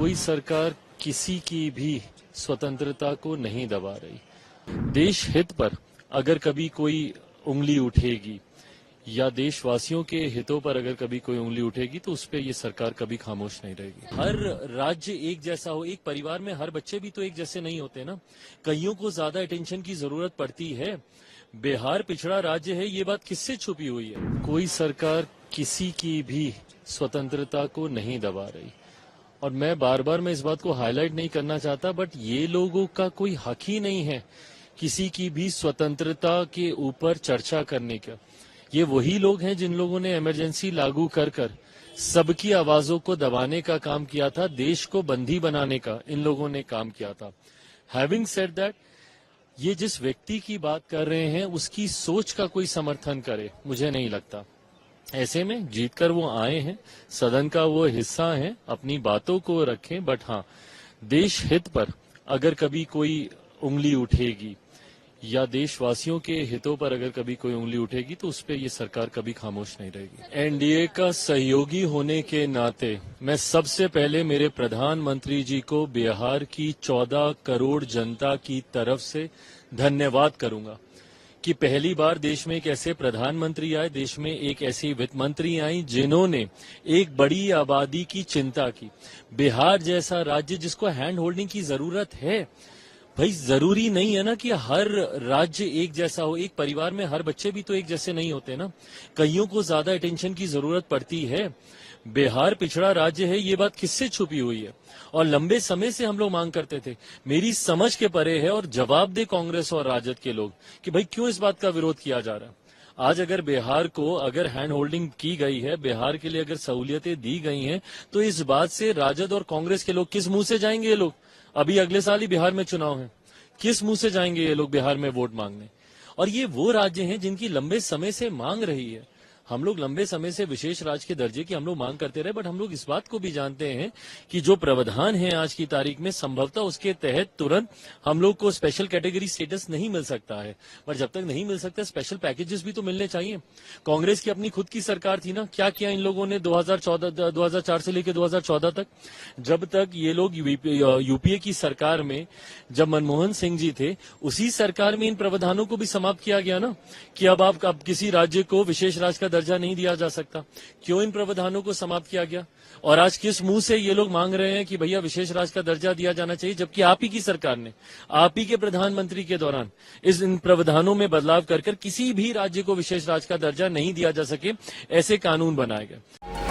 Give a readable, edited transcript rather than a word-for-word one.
कोई सरकार किसी की भी स्वतंत्रता को नहीं दबा रही। देश हित पर अगर कभी कोई उंगली उठेगी या देशवासियों के हितों पर अगर कभी कोई उंगली उठेगी तो उस पर ये सरकार कभी खामोश नहीं रहेगी। हर राज्य एक जैसा हो, एक परिवार में हर बच्चे भी तो एक जैसे नहीं होते ना, कईयों को ज्यादा अटेंशन की जरूरत पड़ती है। बिहार पिछड़ा राज्य है, ये बात किससे छुपी हुई है? कोई सरकार किसी की भी स्वतंत्रता को नहीं दबा रही। और मैं बार बार इस बात को हाईलाइट नहीं करना चाहता, बट ये लोगों का कोई हक ही नहीं है किसी की भी स्वतंत्रता के ऊपर चर्चा करने का। ये वही लोग हैं जिन लोगों ने इमरजेंसी लागू कर सबकी आवाजों को दबाने का काम किया था, देश को बंदी बनाने का इन लोगों ने काम किया था। हैविंग सेड दैट, ये जिस व्यक्ति की बात कर रहे हैं उसकी सोच का कोई समर्थन करे मुझे नहीं लगता। ऐसे में जीतकर वो आए हैं, सदन का वो हिस्सा है, अपनी बातों को रखें, बट हाँ, देश हित पर अगर कभी कोई उंगली उठेगी या देशवासियों के हितों पर अगर कभी कोई उंगली उठेगी तो उस पर ये सरकार कभी खामोश नहीं रहेगी। एनडीए का सहयोगी होने के नाते मैं सबसे पहले मेरे प्रधानमंत्री जी को बिहार की 14 करोड़ जनता की तरफ से धन्यवाद करूंगा कि पहली बार देश में एक ऐसे प्रधानमंत्री आए, देश में एक ऐसी वित्त मंत्री आई जिन्होंने एक बड़ी आबादी की चिंता की। बिहार जैसा राज्य जिसको हैंड होल्डिंग की जरूरत है, भाई जरूरी नहीं है ना कि हर राज्य एक जैसा हो, एक परिवार में हर बच्चे भी तो एक जैसे नहीं होते ना, कईयों को ज्यादा अटेंशन की जरूरत पड़ती है। बिहार पिछड़ा राज्य है, ये बात किससे छुपी हुई है? और लंबे समय से हम लोग मांग करते थे, मेरी समझ के परे है। और जवाब दे कांग्रेस और राजद के लोग कि भाई क्यों इस बात का विरोध किया जा रहा है। आज अगर बिहार को अगर हैंड होल्डिंग की गई है, बिहार के लिए अगर सहूलियतें दी गई हैं, तो इस बात से राजद और कांग्रेस के लोग किस मुंह से जाएंगे? ये लोग अभी अगले साल ही बिहार में चुनाव है, किस मुंह से जाएंगे ये लोग बिहार में वोट मांगने? और ये वो राज्य हैं जिनकी लंबे समय से मांग रही है। हम लोग लंबे समय से विशेष राज्य के दर्जे की हम लोग मांग करते रहे, बट हम लोग इस बात को भी जानते हैं कि जो प्रावधान है आज की तारीख में, संभवतः उसके तहत तुरंत हम लोग को स्पेशल कैटेगरी स्टेटस नहीं मिल सकता है। पर जब तक नहीं मिल सकता, स्पेशल पैकेजेस भी तो मिलने चाहिए। कांग्रेस की अपनी खुद की सरकार थी ना, क्या किया इन लोगों ने 2004 से लेकर 2014 तक, जब तक ये लोग यूपीए की सरकार में, जब मनमोहन सिंह जी थे, उसी सरकार में इन प्रावधानों को भी समाप्त किया गया ना कि अब किसी राज्य को विशेष राज्य का दर्जा नहीं दिया जा सकता। क्यों इन प्रावधानों को समाप्त किया गया? और आज किस मुंह से ये लोग मांग रहे हैं कि भैया विशेष राज्य का दर्जा दिया जाना चाहिए, जबकि आप ही की सरकार ने, आप ही के प्रधानमंत्री के दौरान इन प्रावधानों में बदलाव कर किसी भी राज्य को विशेष राज्य का दर्जा नहीं दिया जा सके, ऐसे कानून बनाए गए।